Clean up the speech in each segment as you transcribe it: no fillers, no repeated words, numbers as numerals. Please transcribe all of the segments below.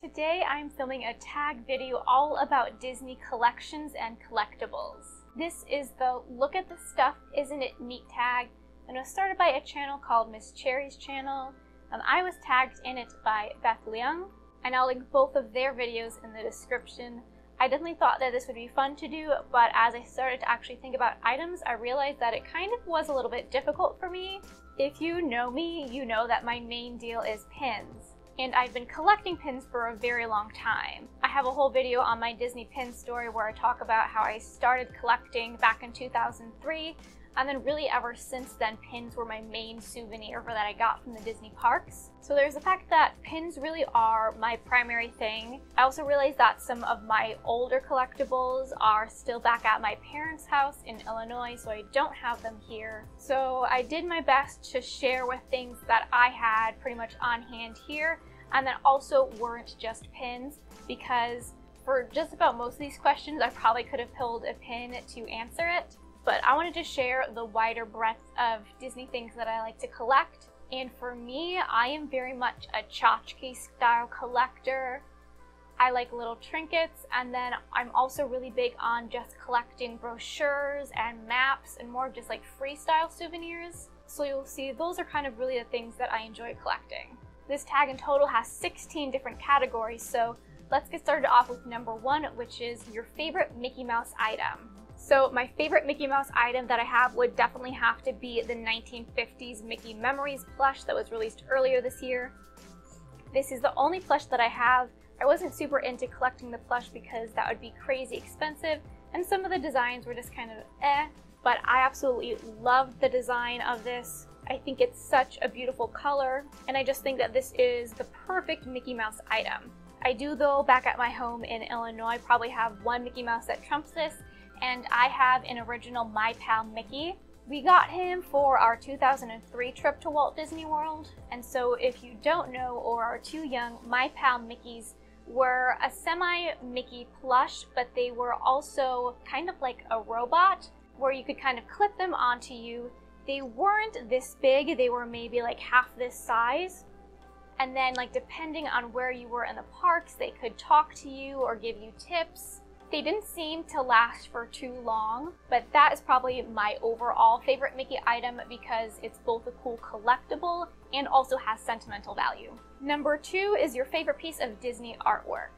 Today I'm filming a tag video all about Disney collections and collectibles. This is the Look at the Stuff, Isn't It Neat tag, and it was started by a channel called Miss Cherry's channel. I was tagged in it by Beth Leung, and I'll link both of their videos in the description. I definitely thought that this would be fun to do, but as I started to actually think about items, I realized that it kind of was a little bit difficult for me. If you know me, you know that my main deal is pins. And I've been collecting pins for a very long time. I have a whole video on my Disney pin story where I talk about how I started collecting back in 2003, and then really ever since then, pins were my main souvenir that I got from the Disney parks. So there's the fact that pins really are my primary thing. I also realized that some of my older collectibles are still back at my parents' house in Illinois, so I don't have them here. So I did my best to share with things that I had pretty much on hand here, and that also weren't just pins, because for just about most of these questions, I probably could have pulled a pin to answer it. But I wanted to share the wider breadth of Disney things that I like to collect. And for me, I am very much a tchotchke style collector. I like little trinkets, and then I'm also really big on just collecting brochures and maps and more just like freestyle souvenirs. So you'll see those are kind of really the things that I enjoy collecting. This tag in total has 16 different categories, so let's get started off with number 1, which is your favorite Mickey Mouse item. So my favorite Mickey Mouse item that I have would definitely have to be the 1950s Mickey Memories plush that was released earlier this year. This is the only plush that I have. I wasn't super into collecting the plush because that would be crazy expensive, and some of the designs were just kind of but I absolutely loved the design of this. I think it's such a beautiful color, and I just think that this is the perfect Mickey Mouse item. I do, though, back at my home in Illinois, probably have one Mickey Mouse that trumps this, and I have an original My Pal Mickey. We got him for our 2003 trip to Walt Disney World, and so if you don't know or are too young, My Pal Mickeys were a semi-Mickey plush, but they were also kind of like a robot where you could kind of clip them onto you. They weren't this big, they were maybe like half this size. And then, like, depending on where you were in the parks, they could talk to you or give you tips. They didn't seem to last for too long, but that is probably my overall favorite Mickey item because it's both a cool collectible and also has sentimental value. Number 2 is your favorite piece of Disney artwork.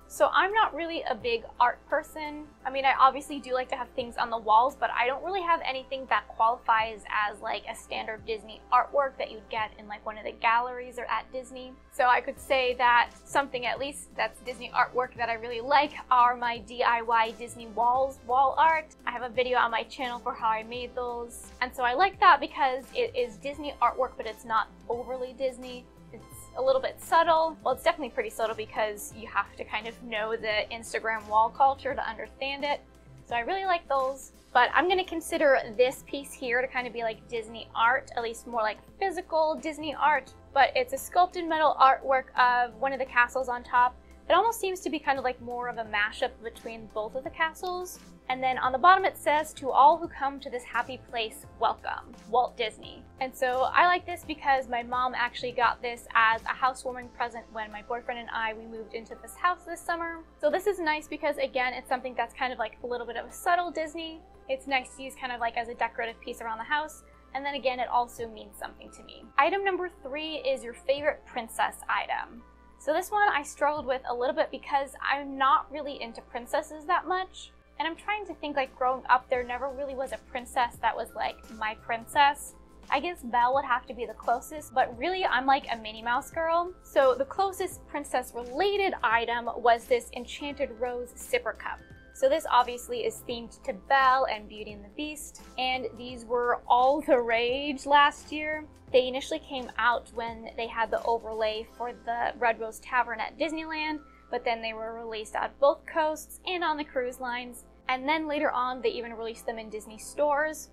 So I'm not really a big art person. I mean, I obviously do like to have things on the walls, but I don't really have anything that qualifies as like a standard Disney artwork that you'd get in like one of the galleries or at Disney. So I could say that something at least that's Disney artwork that I really like are my DIY Disney wall art. I have a video on my channel for how I made those. And so I like that because it is Disney artwork, but it's not overly Disney. It's a little bit subtle. Well, it's definitely pretty subtle because you have to kind of know the Instagram wall culture to understand it. So I really like those. But I'm going to consider this piece here to kind of be like Disney art, at least more like physical Disney art. But it's a sculpted metal artwork of one of the castles on top. It almost seems to be kind of like more of a mashup between both of the castles. And then on the bottom it says, "To all who come to this happy place, welcome, Walt Disney." And so I like this because my mom actually got this as a housewarming present when my boyfriend and we moved into this house this summer. So this is nice because, again, it's something that's kind of like a little bit of a subtle Disney. It's nice to use kind of like as a decorative piece around the house. And then again, it also means something to me. Item number 3 is your favorite princess item. So this one I struggled with a little bit because I'm not really into princesses that much. And I'm trying to think, like, growing up, there never really was a princess that was like my princess. I guess Belle would have to be the closest, but really I'm like a Minnie Mouse girl. So the closest princess related item was this Enchanted Rose sipper cup. So this obviously is themed to Belle and Beauty and the Beast, and these were all the rage last year. They initially came out when they had the overlay for the Red Rose Tavern at Disneyland, but then they were released at both coasts and on the cruise lines. And then later on, they even released them in Disney stores.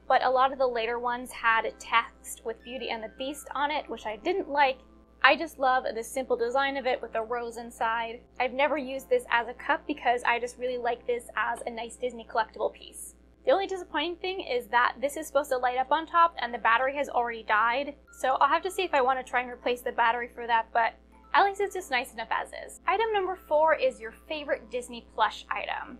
But a lot of the later ones had text with Beauty and the Beast on it, which I didn't like. I just love the simple design of it with a rose inside. I've never used this as a cup because I just really like this as a nice Disney collectible piece. The only disappointing thing is that this is supposed to light up on top and the battery has already died. So I'll have to see if I want to try and replace the battery for that, but at least it's just nice enough as is. Item number 4 is your favorite Disney plush item.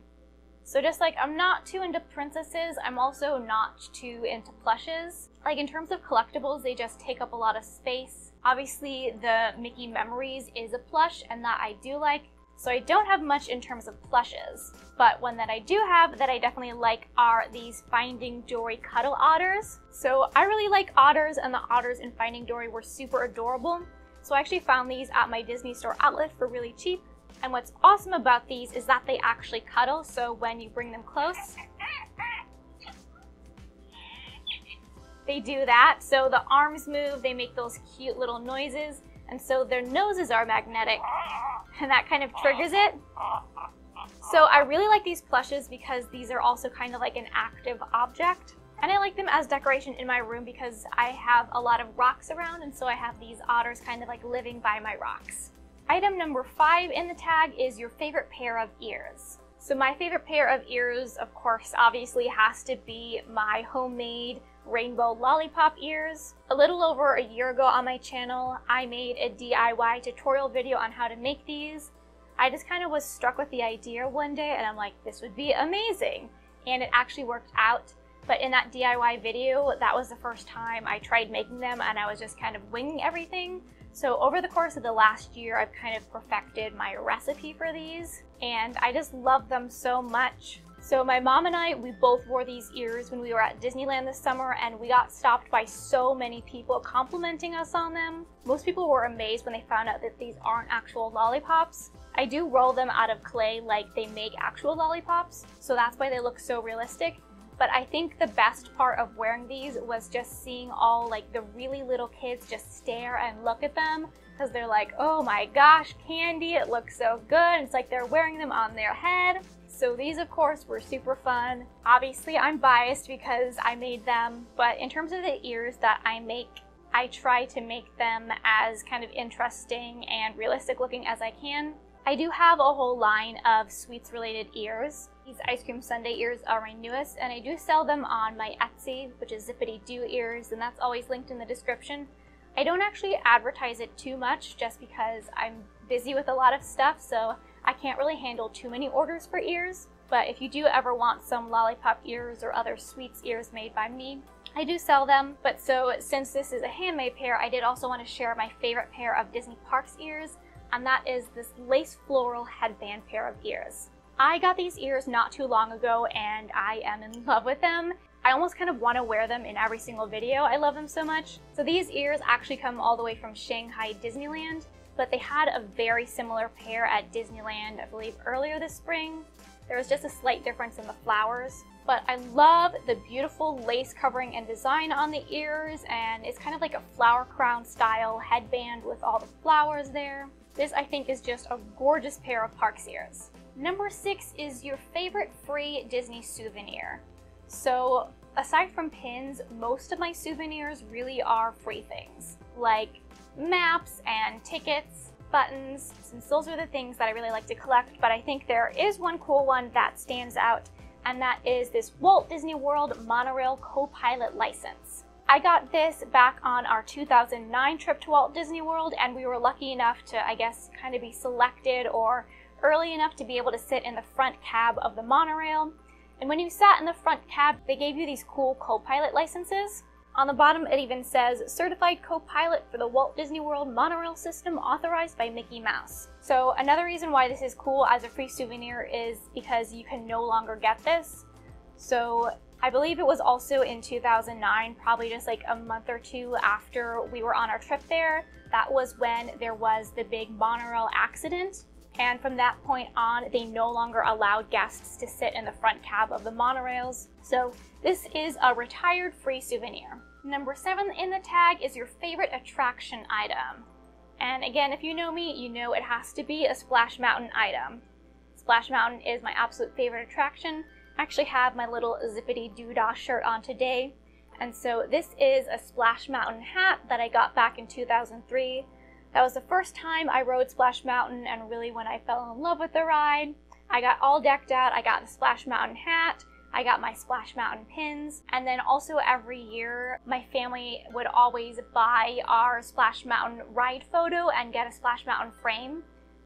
So just like I'm not too into princesses, I'm also not too into plushes. Like in terms of collectibles, they just take up a lot of space. Obviously the Mickey Memories is a plush and that I do like. So I don't have much in terms of plushes, but one that I do have that I definitely like are these Finding Dory cuddle otters. So I really like otters, and the otters in Finding Dory were super adorable. So I actually found these at my Disney Store outlet for really cheap. And what's awesome about these is that they actually cuddle, so when you bring them close, they do that. So the arms move, they make those cute little noises, and so their noses are magnetic, and that kind of triggers it. So I really like these plushes because these are also kind of like an active object. And I like them as decoration in my room because I have a lot of rocks around, and so I have these otters kind of like living by my rocks. Item number 5 in the tag is your favorite pair of ears. So my favorite pair of ears, of course, obviously has to be my homemade rainbow lollipop ears. A little over a year ago on my channel, I made a DIY tutorial video on how to make these. I just kind of was struck with the idea one day and I'm like, this would be amazing. And it actually worked out. But in that DIY video, that was the first time I tried making them and I was just kind of winging everything. So over the course of the last year, I've kind of perfected my recipe for these, and I just love them so much. So my mom and I, we both wore these ears when we were at Disneyland this summer, and we got stopped by so many people complimenting us on them. Most people were amazed when they found out that these aren't actual lollipops. I do roll them out of clay like they make actual lollipops, so that's why they look so realistic. But I think the best part of wearing these was just seeing all like the really little kids just stare and look at them because they're like, oh my gosh, candy, it looks so good. It's like they're wearing them on their head. So these of course were super fun. Obviously I'm biased because I made them, but in terms of the ears that I make, I try to make them as kind of interesting and realistic looking as I can. I do have a whole line of sweets related ears. These ice cream sundae ears are my newest, and I do sell them on my Etsy, which is Zippity Doo Ears, and that's always linked in the description. I don't actually advertise it too much just because I'm busy with a lot of stuff, so I can't really handle too many orders for ears. But if you do ever want some lollipop ears or other sweets ears made by me, I do sell them. But so since this is a handmade pair, I did also want to share my favorite pair of Disney Parks ears, and that is this lace floral headband pair of ears. I got these ears not too long ago and I am in love with them. I almost kind of want to wear them in every single video. I love them so much. So these ears actually come all the way from Shanghai Disneyland, but they had a very similar pair at Disneyland, I believe earlier this spring. There was just a slight difference in the flowers. But I love the beautiful lace covering and design on the ears, and it's kind of like a flower crown style headband with all the flowers there. This I think is just a gorgeous pair of Parks ears. Number 6 is your favorite free Disney souvenir. So aside from pins, most of my souvenirs really are free things, like maps and tickets, buttons, since those are the things that I really like to collect. But I think there is one cool one that stands out, and that is this Walt Disney World monorail co-pilot license. I got this back on our 2009 trip to Walt Disney World, and we were lucky enough to, I guess, kind of be selected or early enough to be able to sit in the front cab of the monorail. And when you sat in the front cab, they gave you these cool co-pilot licenses. On the bottom, it even says, certified co-pilot for the Walt Disney World monorail system authorized by Mickey Mouse. So another reason why this is cool as a free souvenir is because you can no longer get this. So I believe it was also in 2009, probably just like a month or two after we were on our trip there. That was when there was the big monorail accident. And from that point on, they no longer allowed guests to sit in the front cab of the monorails. So this is a retired free souvenir. Number 7 in the tag is your favorite attraction item. And again, if you know me, you know it has to be a Splash Mountain item. Splash Mountain is my absolute favorite attraction. I actually have my little Zippity Doodah shirt on today. And so this is a Splash Mountain hat that I got back in 2003. That was the first time I rode Splash Mountain, and really when I fell in love with the ride. I got all decked out. I got the Splash Mountain hat. I got my Splash Mountain pins, and then also every year my family would always buy our Splash Mountain ride photo and get a Splash Mountain frame.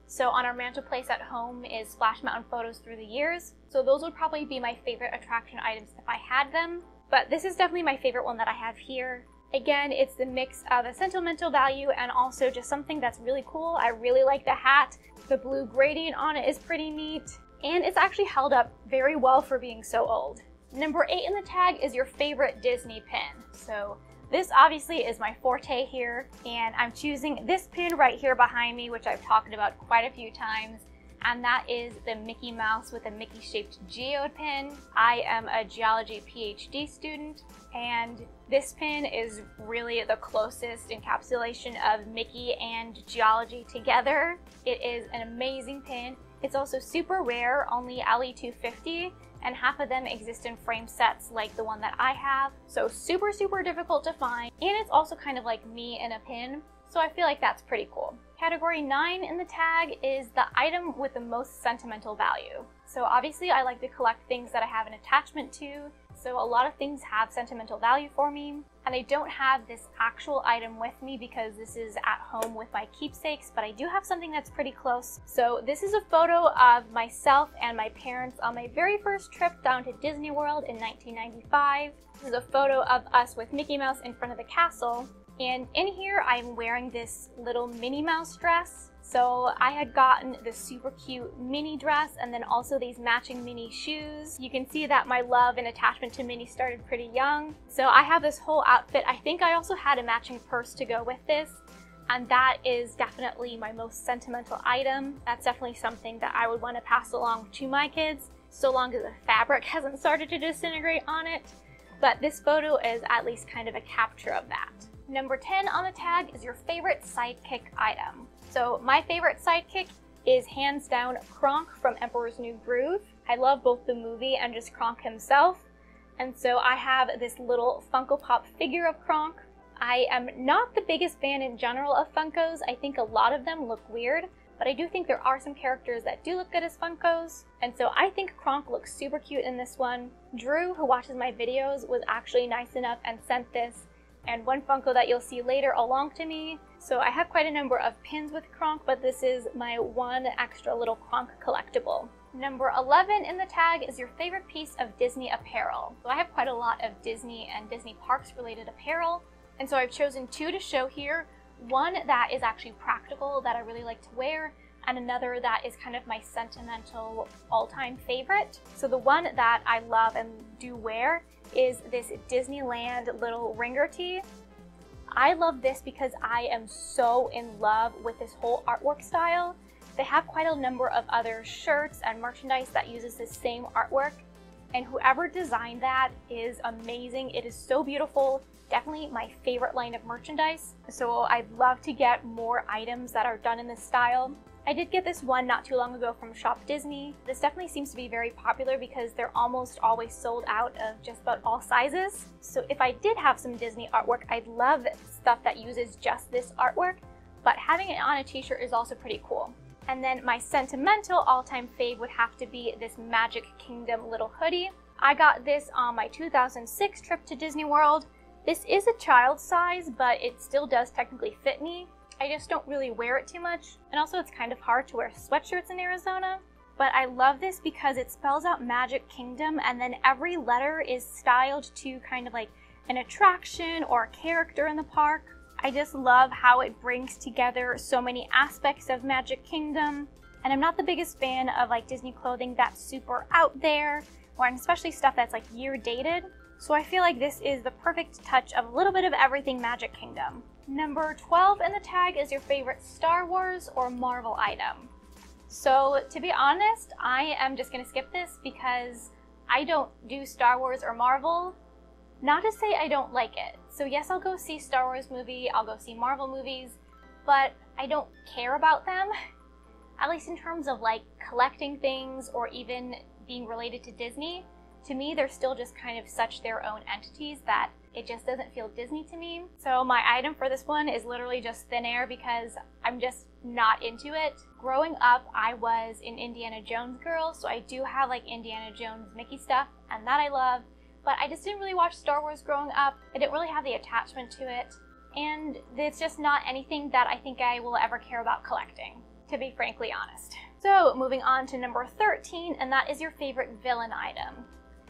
So on our mantelpiece at home is Splash Mountain photos through the years. So those would probably be my favorite attraction items if I had them. But this is definitely my favorite one that I have here. Again, it's the mix of a sentimental value and also just something that's really cool. I really like the hat. The blue gradient on it is pretty neat. And it's actually held up very well for being so old. Number 8 in the tag is your favorite Disney pin. So this obviously is my forte here, and I'm choosing this pin right here behind me, which I've talked about quite a few times, and that is the Mickey Mouse with a Mickey-shaped geode pin. I am a geology PhD student, and this pin is really the closest encapsulation of Mickey and geology together. It is an amazing pin. It's also super rare, only LE250, and half of them exist in frame sets like the one that I have. So super, super difficult to find. And it's also kind of like me in a pin. So I feel like that's pretty cool. Category 9 in the tag is the item with the most sentimental value. So obviously I like to collect things that I have an attachment to. So a lot of things have sentimental value for me. And I don't have this actual item with me because this is at home with my keepsakes, but I do have something that's pretty close. So this is a photo of myself and my parents on my very first trip down to Disney World in 1995. This is a photo of us with Mickey Mouse in front of the castle. And in here, I'm wearing this little Minnie Mouse dress. So I had gotten this super cute Minnie dress and then also these matching Minnie shoes. You can see that my love and attachment to Minnie started pretty young. So I have this whole outfit. I think I also had a matching purse to go with this. And that is definitely my most sentimental item. That's definitely something that I would want to pass along to my kids, so long as the fabric hasn't started to disintegrate on it. But this photo is at least kind of a capture of that. Number 10 on the tag is your favorite Sidekick item. So my favorite Sidekick is hands down Kronk from Emperor's New Groove. I love both the movie and just Kronk himself. And so I have this little Funko Pop figure of Kronk. I am not the biggest fan in general of Funkos. I think a lot of them look weird, but I do think there are some characters that do look good as Funkos. And so I think Kronk looks super cute in this one. Drew, who watches my videos, was actually nice enough and sent this and one Funko that you'll see later along to me. So I have quite a number of pins with Kronk, but this is my one extra little Kronk collectible. Number 11 in the tag is your favorite piece of Disney apparel. So I have quite a lot of Disney and Disney parks related apparel, and so I've chosen 2 to show here. One that is actually practical that I really like to wear, and another that is kind of my sentimental all-time favorite. So the one that I love and do wear is this Disneyland little ringer tee. I love this because I am so in love with this whole artwork style. They have quite a number of other shirts and merchandise that uses the same artwork, and whoever designed that is amazing. It is so beautiful. Definitely my favorite line of merchandise. So I'd love to get more items that are done in this style. I did get this one not too long ago from Shop Disney. This definitely seems to be very popular because they're almost always sold out of just about all sizes. So if I did have some Disney artwork, I'd love stuff that uses just this artwork, but having it on a t-shirt is also pretty cool. And then my sentimental all-time fave would have to be this Magic Kingdom little hoodie. I got this on my 2006 trip to Disney World. This is a child size, but it still does technically fit me. I just don't really wear it too much, and also it's kind of hard to wear sweatshirts in Arizona. But I love this because it spells out Magic Kingdom, and then every letter is styled to kind of like an attraction or a character in the park. I just love how it brings together so many aspects of Magic Kingdom. And I'm not the biggest fan of like Disney clothing that's super out there, or especially stuff that's like year dated. So I feel like this is the perfect touch of a little bit of everything Magic Kingdom. Number 12 in the tag is your favorite Star Wars or Marvel item. So to be honest, I am just gonna skip this because I don't do Star Wars or Marvel. Not to say I don't like it. So yes, I'll go see Star Wars movie, I'll go see Marvel movies, but I don't care about them. At least in terms of like collecting things or even being related to Disney. To me, they're still just kind of such their own entities that it just doesn't feel Disney to me. So my item for this one is literally just thin air because I'm just not into it. Growing up, I was an Indiana Jones girl, so I do have like Indiana Jones Mickey stuff, and that I love, but I just didn't really watch Star Wars growing up. I didn't really have the attachment to it, and it's just not anything that I think I will ever care about collecting, to be frankly honest. So moving on to number 13, and that is your favorite villain item.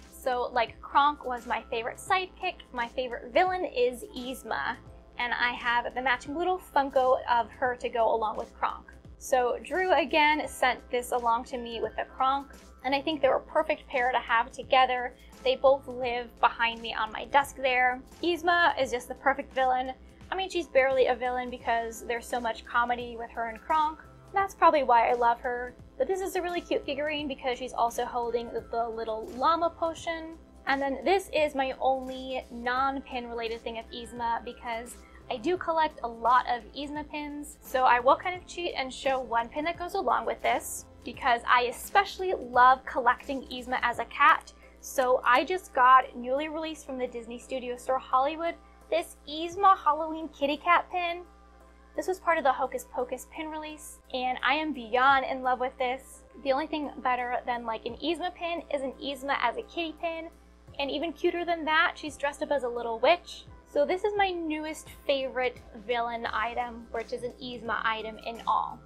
So like Kronk was my favorite sidekick, my favorite villain is Yzma, and I have the matching little Funko of her to go along with Kronk. So Drew again sent this along to me with the Kronk, and I think they were a perfect pair to have together. They both live behind me on my desk there. Yzma is just the perfect villain. I mean, she's barely a villain because there's so much comedy with her and Kronk. That's probably why I love her. But this is a really cute figurine because she's also holding the little llama potion. And then this is my only non-pin related thing of Yzma because I do collect a lot of Yzma pins. So I will kind of cheat and show one pin that goes along with this because I especially love collecting Yzma as a cat. So I just got newly released from the Disney Studio Store Hollywood this Yzma Halloween kitty cat pin. This was part of the Hocus Pocus pin release, and I am beyond in love with this. The only thing better than like an Yzma pin is an Yzma as a kitty pin, and even cuter than that, she's dressed up as a little witch. So this is my newest favorite villain item, which is an Yzma item in all.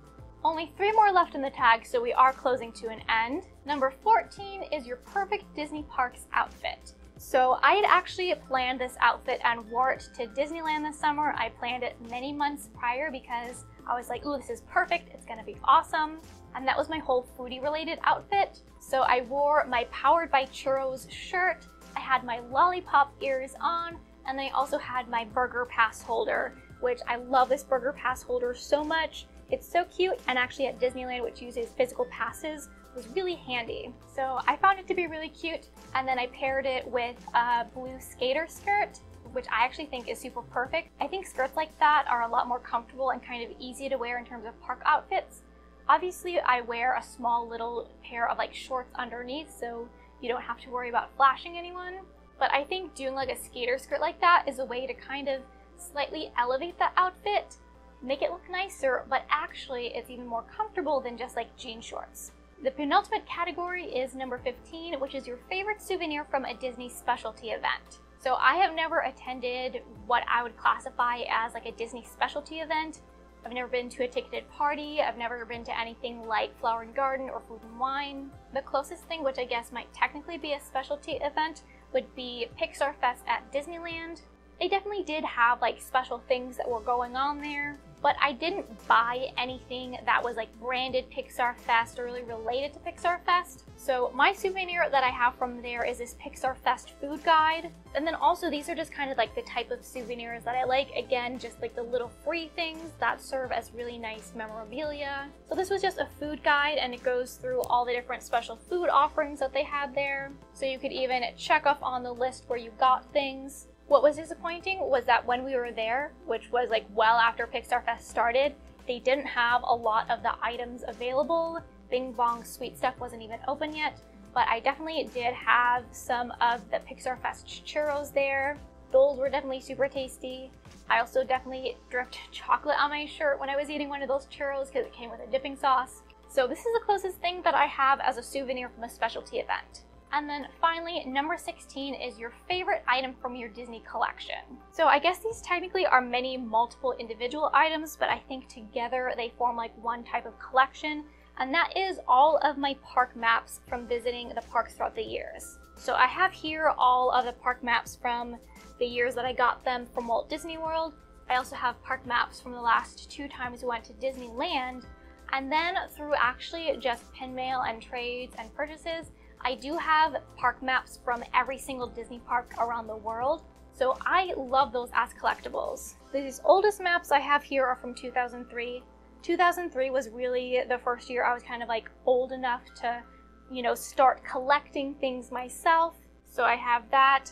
Only 3 more left in the tag, so we are closing to an end. Number 14 is your perfect Disney Parks outfit. So I had actually planned this outfit and wore it to Disneyland this summer. I planned it many months prior because I was like, ooh, this is perfect, it's gonna be awesome. And that was my whole foodie related outfit. So I wore my Powered by Churros shirt, I had my lollipop ears on, and then I also had my burger pass holder, which I love this burger pass holder so much. It's so cute, and actually at Disneyland, which uses physical passes, was really handy. So I found it to be really cute, and then I paired it with a blue skater skirt, which I actually think is super perfect. I think skirts like that are a lot more comfortable and kind of easy to wear in terms of park outfits. Obviously, I wear a small little pair of like shorts underneath, so you don't have to worry about flashing anyone. But I think doing like a skater skirt like that is a way to kind of slightly elevate the outfit, make it look nicer, but actually it's even more comfortable than just like jean shorts. The penultimate category is number 15, which is your favorite souvenir from a Disney specialty event. So I have never attended what I would classify as like a Disney specialty event. I've never been to a ticketed party. I've never been to anything like Flower and Garden or Food and Wine. The closest thing, which I guess might technically be a specialty event, would be Pixar Fest at Disneyland. They definitely did have like special things that were going on there, but I didn't buy anything that was like branded Pixar Fest or really related to Pixar Fest. So my souvenir that I have from there is this Pixar Fest food guide. And then also these are just kind of like the type of souvenirs that I like. Again, just like the little free things that serve as really nice memorabilia. So this was just a food guide, and it goes through all the different special food offerings that they had there. So you could even check off on the list where you got things. What was disappointing was that when we were there, which was like well after Pixar Fest started, they didn't have a lot of the items available. Bing Bong Sweet Stuff wasn't even open yet, but I definitely did have some of the Pixar Fest churros there. Those were definitely super tasty. I also definitely dripped chocolate on my shirt when I was eating one of those churros because it came with a dipping sauce. So this is the closest thing that I have as a souvenir from a specialty event. And then finally, number 16 is your favorite item from your Disney collection. So I guess these technically are many multiple individual items, but I think together they form like one type of collection, and that is all of my park maps from visiting the parks throughout the years. So I have here all of the park maps from the years that I got them from Walt Disney World. I also have park maps from the last 2 times we went to Disneyland, and then through actually just pin mail and trades and purchases, I do have park maps from every single Disney park around the world, so I love those as collectibles. These oldest maps I have here are from 2003. 2003 was really the first year I was kind of like old enough to, you know, start collecting things myself. So I have that.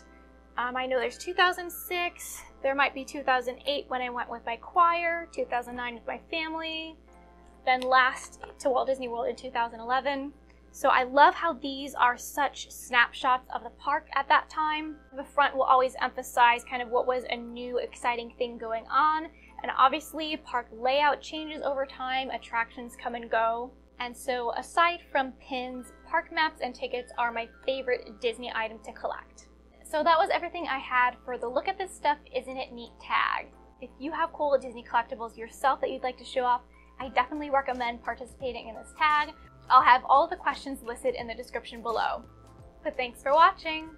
I know there's 2006, there might be 2008 when I went with my choir, 2009 with my family, then last to Walt Disney World in 2011. So I love how these are such snapshots of the park at that time. The front will always emphasize kind of what was a new exciting thing going on. And obviously park layout changes over time, attractions come and go. And so aside from pins, park maps and tickets are my favorite Disney item to collect. So that was everything I had for the Look at This Stuff, Isn't It Neat tag. If you have cool Disney collectibles yourself that you'd like to show off, I definitely recommend participating in this tag. I'll have all the questions listed in the description below. But thanks for watching!